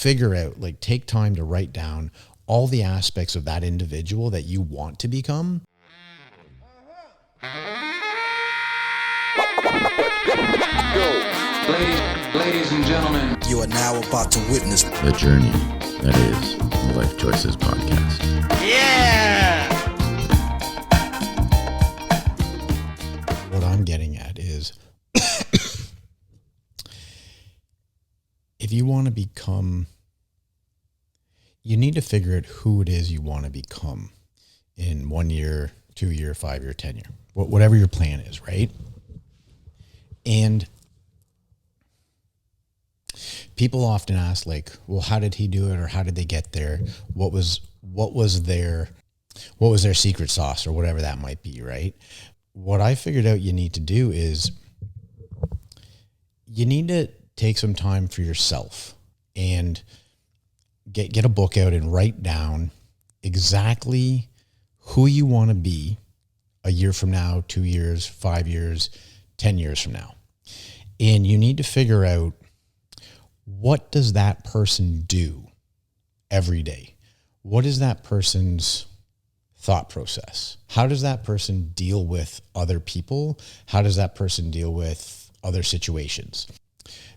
figure out, like take time to write down all the aspects of that individual that you want to become. Ladies and gentlemen, you are now about to witness the journey that is the Life Choices podcast. Yeah! What I'm getting at is if you want to become, you need to figure out who it is you want to become in 1 year, 2 year, 5 year, 10 year, whatever your plan is, right? And people often ask, like, well, how did he do it, or how did they get there? What was their secret sauce, or whatever that might be, right? What I figured out you need to do is you need to take some time for yourself and get a book out and write down exactly who you want to be a year from now, 2 years, 5 years, 10 years from now. And you need to figure out, what does that person do every day? What is that person's thought process? How does that person deal with other people? How does that person deal with other situations?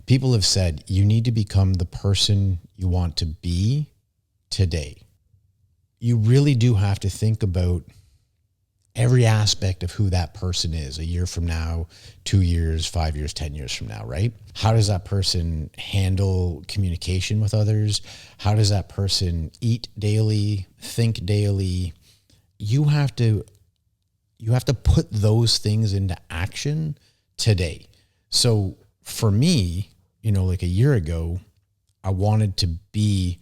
People have said you need to become the person you want to be today. You really do have to think about every aspect of who that person is a year from now, 2 years, 5 years, 10 years from now, right? How does that person handle communication with others? How does that person eat daily, think daily? You have to put those things into action today. So for me, like a year ago, I wanted to be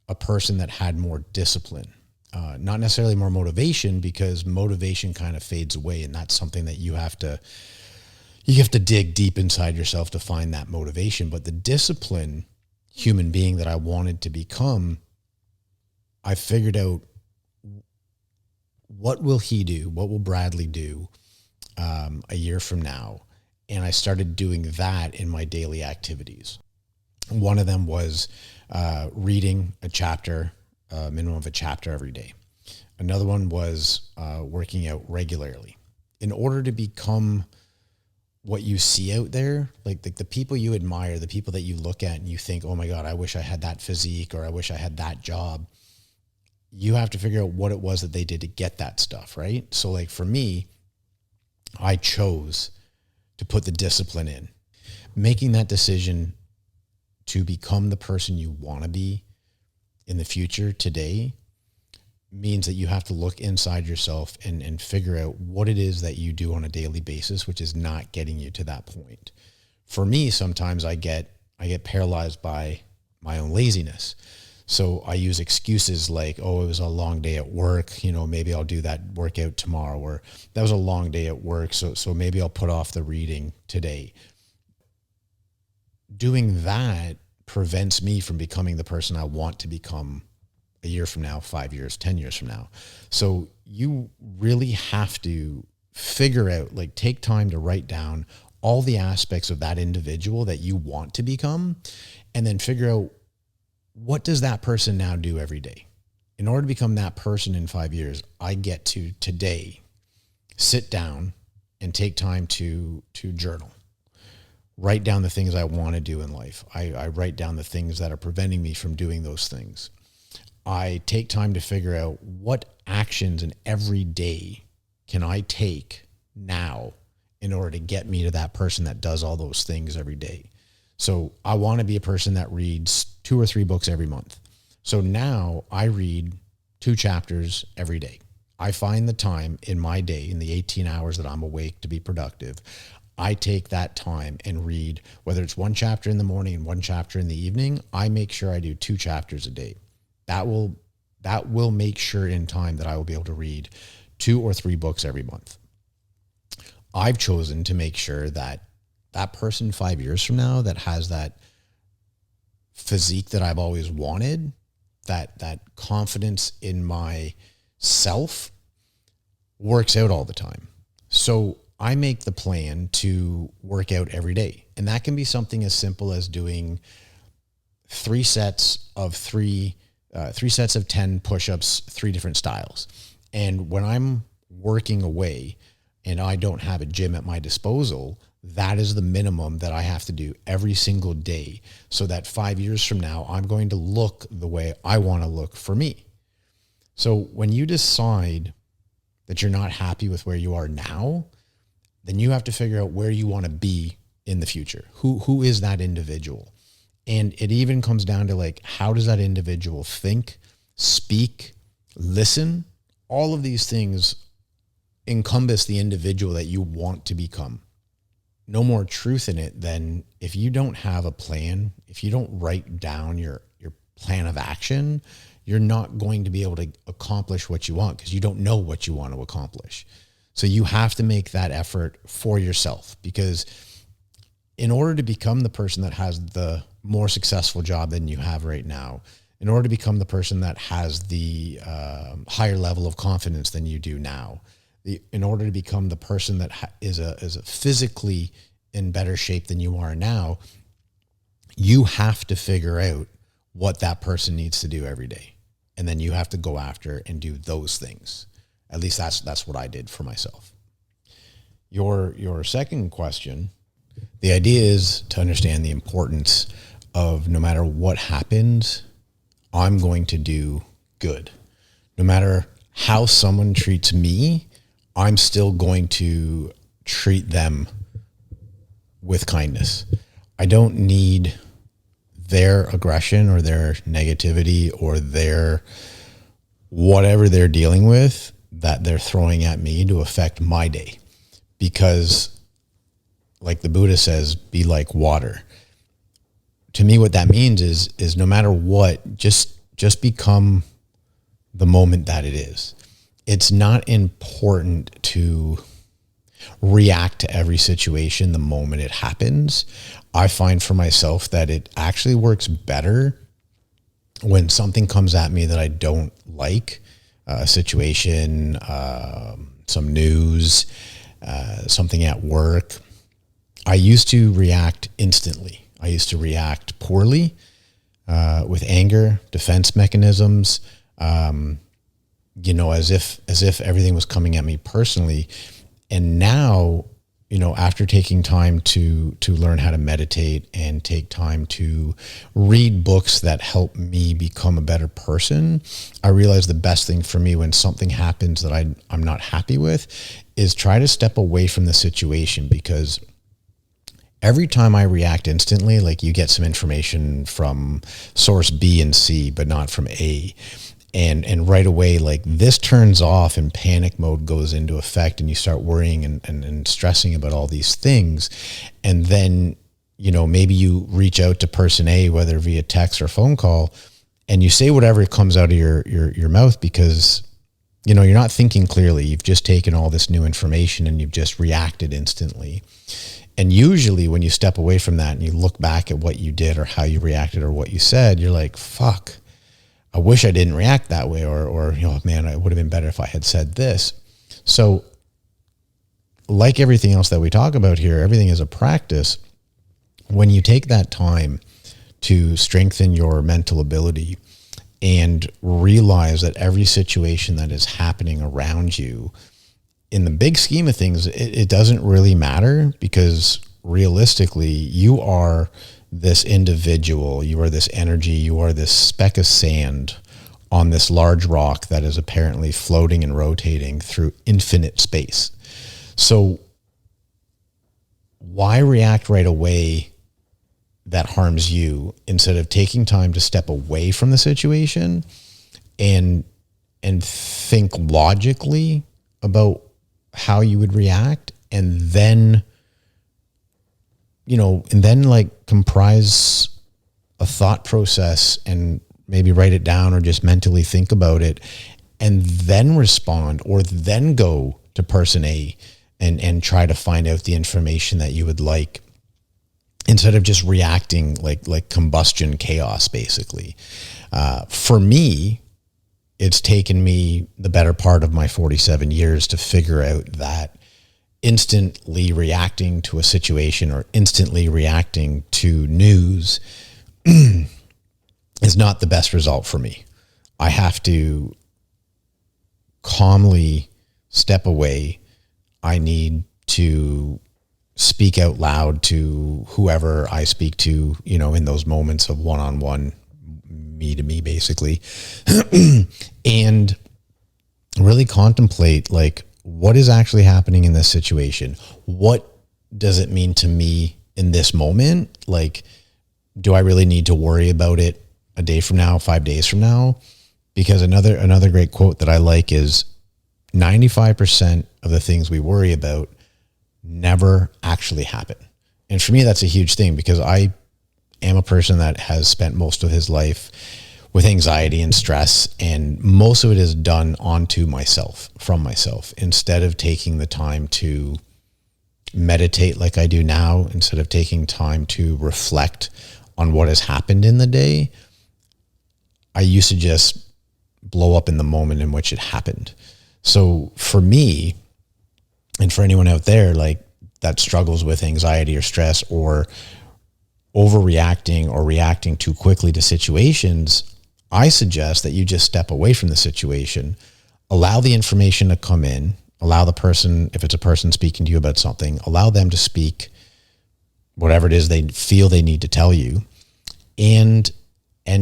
a person that had more discipline. Not necessarily more motivation, because motivation kind of fades away, and that's something that you have to dig deep inside yourself to find that motivation. But the disciplined human being that I wanted to become, I figured out, what will he do? What will Bradley do a year from now? And I started doing that in my daily activities. One of them was reading a chapter, minimum of a chapter every day. Another one was working out regularly. In order to become what you see out there, like the people you admire, the people that you look at and you think, oh my God, I wish I had that physique, or I wish I had that job. You have to figure out what it was that they did to get that stuff, right? So like for me, I chose to put the discipline in. Making that decision to become the person you want to be in the future today means that you have to look inside yourself and figure out what it is that you do on a daily basis, which is not getting you to that point. For me, sometimes I get paralyzed by my own laziness. So I use excuses like, oh, it was a long day at work. Maybe I'll do that workout tomorrow, or that was a long day at work. So maybe I'll put off the reading today. Doing that prevents me from becoming the person I want to become a year from now, 5 years, 10 years from now. So you really have to figure out, like take time to write down all the aspects of that individual that you want to become, and then figure out, what does that person now do every day? In order to become that person in 5 years, I get to today sit down and take time to journal. Write down the things I want to do in life. I write down the things that are preventing me from doing those things. I take time to figure out, what actions in every day can I take now in order to get me to that person that does all those things every day. So I want to be a person that reads 2 or 3 books every month. So now I read 2 chapters every day. I find the time in my day, in the 18 hours that I'm awake to be productive, I take that time and read, whether it's 1 chapter in the morning and 1 chapter in the evening, I make sure I do 2 chapters a day. That will make sure in time that I will be able to read 2 or 3 books every month. I've chosen to make sure that that person 5 years from now that has that physique that I've always wanted, that confidence in myself, works out all the time. So I make the plan to work out every day. And that can be something as simple as doing three sets of 10 push-ups, 3 different styles. And when I'm working away and I don't have a gym at my disposal, that is the minimum that I have to do every single day, so that 5 years from now, I'm going to look the way I want to look for me. So when you decide that you're not happy with where you are now, then you have to figure out where you want to be in the future. Who is that individual? And it even comes down to like, how does that individual think, speak, listen? All of these things encompass the individual that you want to become. No more truth in it than if you don't have a plan, if you don't write down your plan of action, you're not going to be able to accomplish what you want because you don't know what you want to accomplish. So you have to make that effort for yourself, because in order to become the person that has the more successful job than you have right now, in order to become the person that has the higher level of confidence than you do now, in order to become the person that is a physically in better shape than you are now, you have to figure out what that person needs to do every day. And then you have to go after and do those things. At least that's what I did for myself. Your second question, the idea is to understand the importance of, no matter what happens, I'm going to do good. No matter how someone treats me, I'm still going to treat them with kindness. I don't need their aggression or their negativity or their whatever they're dealing with that they're throwing at me to affect my day. Because like the Buddha says, be like water. To me, what that means is no matter what, just become the moment that it is. It's not important to react to every situation the moment it happens. I find for myself that it actually works better when something comes at me that I don't like, a situation, some news, something at work. I used to react instantly. I used to react poorly, with anger, defense mechanisms, as if everything was coming at me personally. And now, after taking time to learn how to meditate and take time to read books that help me become a better person, I realize the best thing for me when something happens that I'm not happy with is try to step away from the situation. Because every time I react instantly, like you get some information from source B and C, but not from A. And right away, like this turns off and panic mode goes into effect, and you start worrying and stressing about all these things. And then, maybe you reach out to person A, whether via text or phone call, and you say whatever comes out of your mouth because, you're not thinking clearly. You've just taken all this new information and you've just reacted instantly. And usually when you step away from that and you look back at what you did or how you reacted or what you said, you're like, fuck, I wish I didn't react that way, or man, it would have been better if I had said this. So like everything else that we talk about here, everything is a practice. When you take that time to strengthen your mental ability and realize that every situation that is happening around you, in the big scheme of things, it doesn't really matter, because realistically, you are this individual, you are this energy, you are this speck of sand on this large rock that is apparently floating and rotating through infinite space. So why react right away that harms you instead of taking time to step away from the situation and think logically about how you would react, and then like comprise a thought process and maybe write it down or just mentally think about it, and then respond, or then go to person A and try to find out the information that you would like, instead of just reacting like combustion chaos, basically. For me, it's taken me the better part of my 47 years to figure out that instantly reacting to a situation or instantly reacting to news is not the best result for me. I have to calmly step away. I need to speak out loud to whoever I speak to, in those moments of one-on-one, me to me, basically, and really contemplate, like, what is actually happening in this situation? What does it mean to me in this moment? Like, do I really need to worry about it a day from now, 5 days from now? Because another great quote that I like is 95% of the things we worry about never actually happen. And for me, that's a huge thing, because I am a person that has spent most of his life with anxiety and stress, and most of it is done onto myself, from myself, instead of taking the time to meditate like I do now, instead of taking time to reflect on what has happened in the day. I used to just blow up in the moment in which it happened. So for me, and for anyone out there, like, that struggles with anxiety or stress or overreacting or reacting too quickly to situations, I suggest that you just step away from the situation, allow the information to come in, allow the person, if it's a person speaking to you about something, allow them to speak whatever it is they feel they need to tell you, and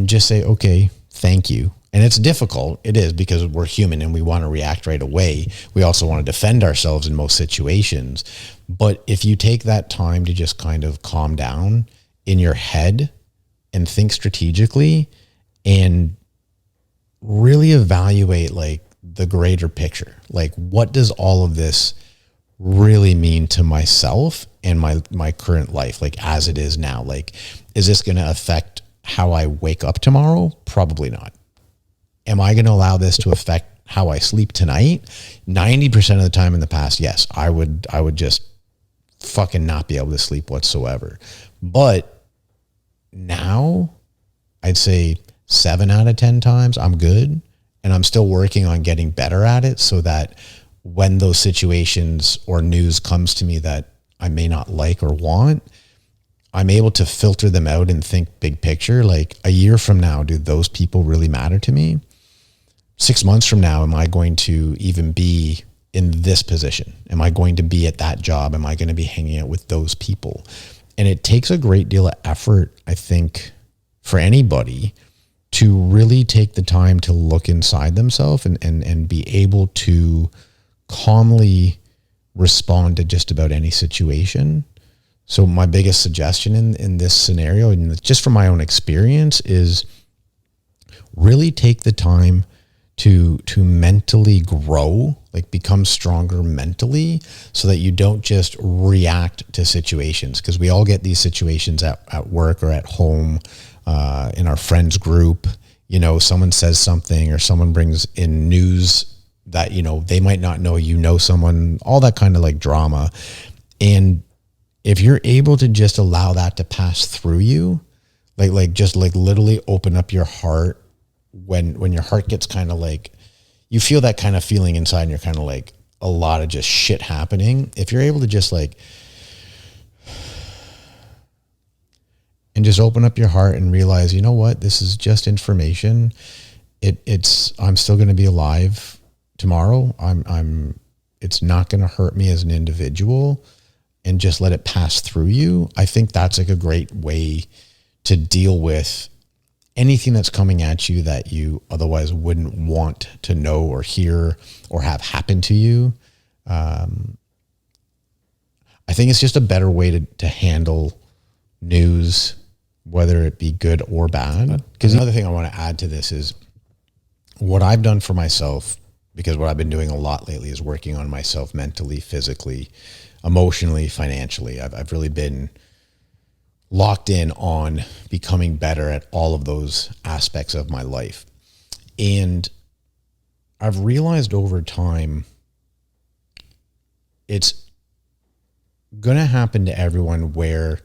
just say, okay, thank you. And it's difficult. It is, because we're human and we want to react right away. We also want to defend ourselves in most situations. But if you take that time to just kind of calm down in your head and think strategically and really evaluate, like, the greater picture, like, what does all of this really mean to myself and my current life, like, as it is now? Like, is this going to affect how I wake up tomorrow? Probably not. Am I going to allow this to affect how I sleep tonight? 90% of the time in the past, yes, I would just fucking not be able to sleep whatsoever. But now I'd say 7 out of 10 times I'm good, and I'm still working on getting better at it, so that when those situations or news comes to me that I may not like or want, I'm able to filter them out and think big picture. Like, a year from now, do those people really matter to me? 6 months from now, am I going to even be in this position? Am I going to be at that job? Am I going to be hanging out with those people? And it takes a great deal of effort, I think, for anybody to really take the time to look inside themselves and be able to calmly respond to just about any situation. So my biggest suggestion in this scenario, and just from my own experience, is really take the time to mentally grow, like, become stronger mentally, so that you don't just react to situations. Because we all get these situations at work or at home, in our friends group. Someone says something, or someone brings in news that, they might not know, someone, all that kind of, like, drama. And if you're able to just allow that to pass through you, like just like literally open up your heart, when your heart gets kind of like, you feel that kind of feeling inside, and you're kind of like, a lot of just shit happening. If you're able to just, like, and just open up your heart and realize, you know what, this is just information. I'm still going to be alive tomorrow. It's not going to hurt me as an individual, and just let it pass through you. I think that's, like, a great way to deal with anything that's coming at you that you otherwise wouldn't want to know or hear or have happen to you. I think it's just a better way to handle news, whether it be good or bad. Because another thing I want to add to this is what I've done for myself, because what I've been doing a lot lately is working on myself mentally, physically, emotionally, financially. I've really been locked in on becoming better at all of those aspects of my life. And I've realized over time, it's going to happen to everyone where,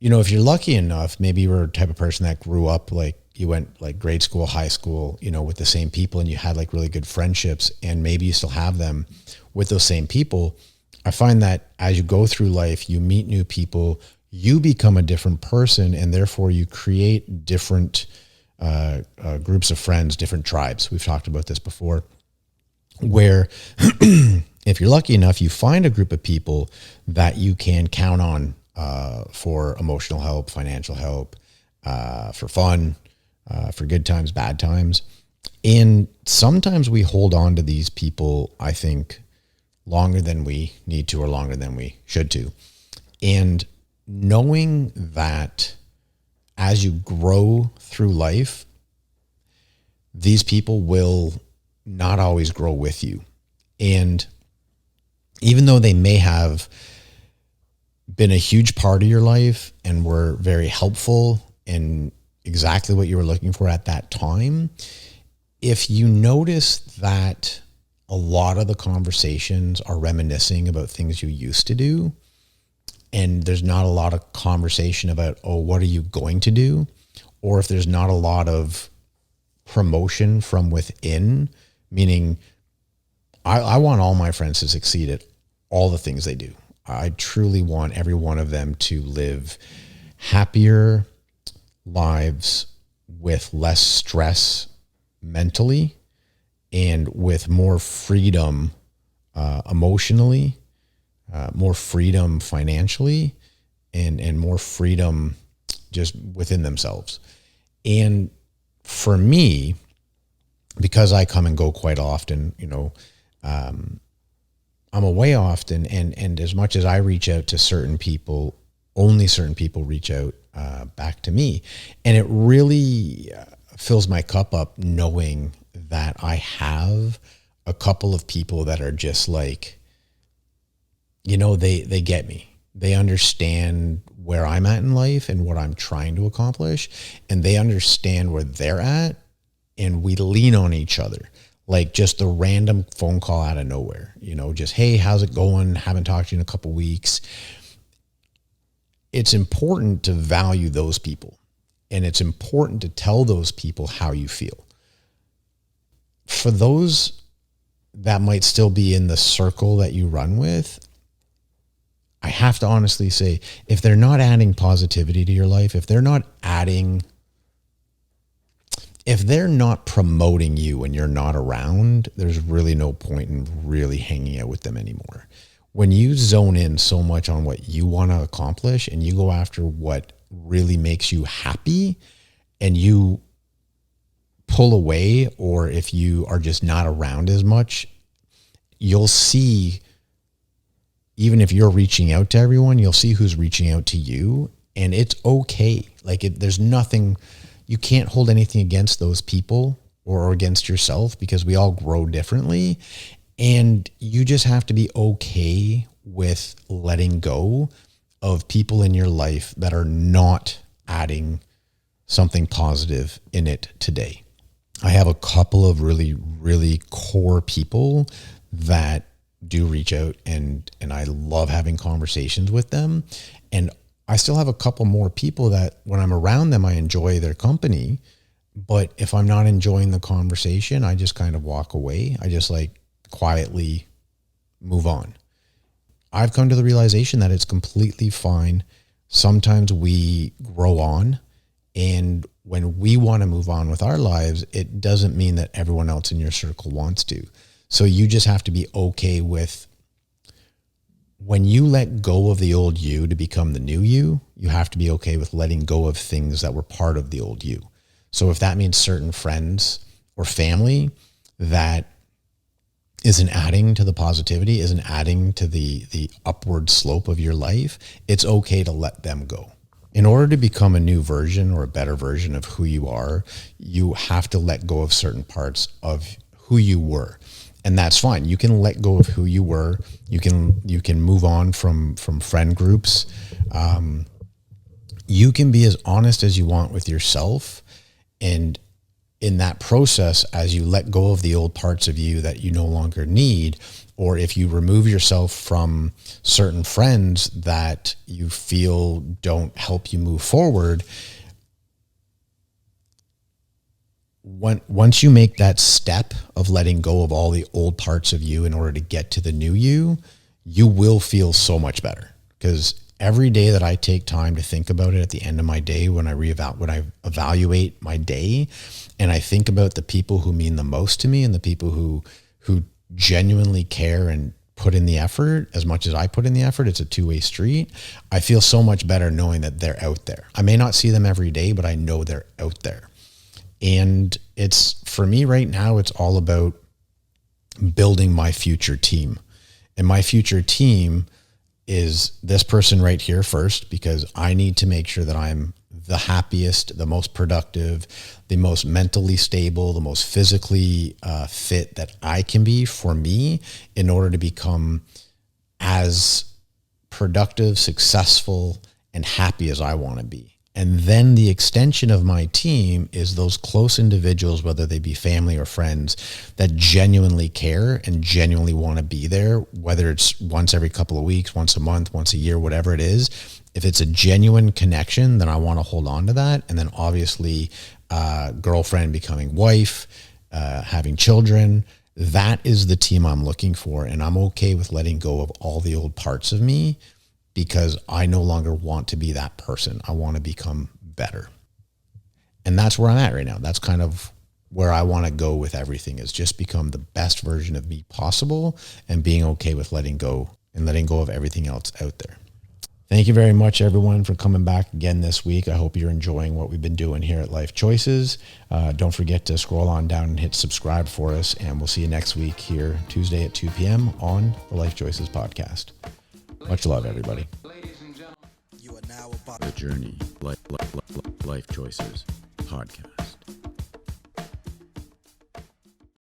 if you're lucky enough, maybe you were a type of person that grew up, like, you went, like, grade school, high school, with the same people, and you had, like, really good friendships, and maybe you still have them with those same people. I find that as you go through life, you meet new people, you become a different person, and therefore you create different groups of friends, different tribes. We've talked about this before, where if you're lucky enough, you find a group of people that you can count on for emotional help, financial help, for fun, for good times, bad times. And sometimes we hold on to these people, I think, longer than we need to or longer than we should to. And knowing that as you grow through life, these people will not always grow with you. And even though they may have been a huge part of your life and were very helpful in exactly what you were looking for at that time, if you notice that a lot of the conversations are reminiscing about things you used to do, and there's not a lot of conversation about, oh, what are you going to do? Or if there's not a lot of promotion from within, meaning I want all my friends to succeed at all the things they do. I truly want every one of them to live happier lives with less stress mentally and with more freedom emotionally, more freedom financially, and more freedom just within themselves. And for me, because I come and go quite often, I'm away often, and as much as I reach out to certain people, only certain people reach out back to me. And it really fills my cup up knowing that I have a couple of people that are just like, they get me. They understand where I'm at in life and what I'm trying to accomplish, and they understand where they're at, and we lean on each other. Like just a random phone call out of nowhere, just, hey, how's it going? Haven't talked to you in a couple of weeks. It's important to value those people, and it's important to tell those people how you feel. For those that might still be in the circle that you run with, I have to honestly say, if they're not adding positivity to your life, if they're not promoting you when you're not around, there's really no point in really hanging out with them anymore. When you zone in so much on what you want to accomplish and you go after what really makes you happy, and you pull away, or if you are just not around as much, you'll see, even if you're reaching out to everyone, you'll see who's reaching out to you, and it's okay. There's nothing, you can't hold anything against those people or against yourself, because we all grow differently, and you just have to be okay with letting go of people in your life that are not adding something positive in it today. I have a couple of really, really core people that do reach out, and I love having conversations with them. And I still have a couple more people that when I'm around them, I enjoy their company. But if I'm not enjoying the conversation, I just kind of walk away. I just quietly move on. I've come to the realization that it's completely fine. Sometimes we grow on, and when we want to move on with our lives, it doesn't mean that everyone else in your circle wants to. So you just have to be okay with, when you let go of the old you to become the new you, you have to be okay with letting go of things that were part of the old you. So if that means certain friends or family that isn't adding to the positivity, isn't adding to the upward slope of your life, it's okay to let them go. In order to become a new version or a better version of who you are, you have to let go of certain parts of who you were. And that's fine. You can let go of who you were. You can move on from friend groups. You can be as honest as you want with yourself. And in that process, as you let go of the old parts of you that you no longer need, or if you remove yourself from certain friends that you feel don't help you move forward, once you make that step of letting go of all the old parts of you in order to get to the new you, you will feel so much better, because every day that I take time to think about it at the end of my day, when I evaluate my day, and I think about the people who mean the most to me and the people who genuinely care and put in the effort as much as I put in the effort, it's a two-way street. I feel so much better knowing that they're out there. I may not see them every day, but I know they're out there. And it's, for me right now, it's all about building my future team. And my future team is this person right here first, because I need to make sure that I'm the happiest, the most productive, the most mentally stable, the most physically fit that I can be for me in order to become as productive, successful, and happy as I want to be. And then the extension of my team is those close individuals, whether they be family or friends, that genuinely care and genuinely want to be there, whether it's once every couple of weeks, once a month, once a year, whatever it is. If it's a genuine connection, then I want to hold on to that. And then obviously, girlfriend becoming wife, having children, that is the team I'm looking for. And I'm okay with letting go of all the old parts of me, because I no longer want to be that person. I want to become better. And that's where I'm at right now. That's kind of where I want to go with everything, is just become the best version of me possible and being okay with letting go of everything else out there. Thank you very much, everyone, for coming back again this week. I hope you're enjoying what we've been doing here at Lyfe Choices. Don't forget to scroll on down and hit subscribe for us. And we'll see you next week here, Tuesday at 2 p.m. on the Lyfe Choices podcast. Much love, everybody. You are now about The Journey, Life Choices podcast.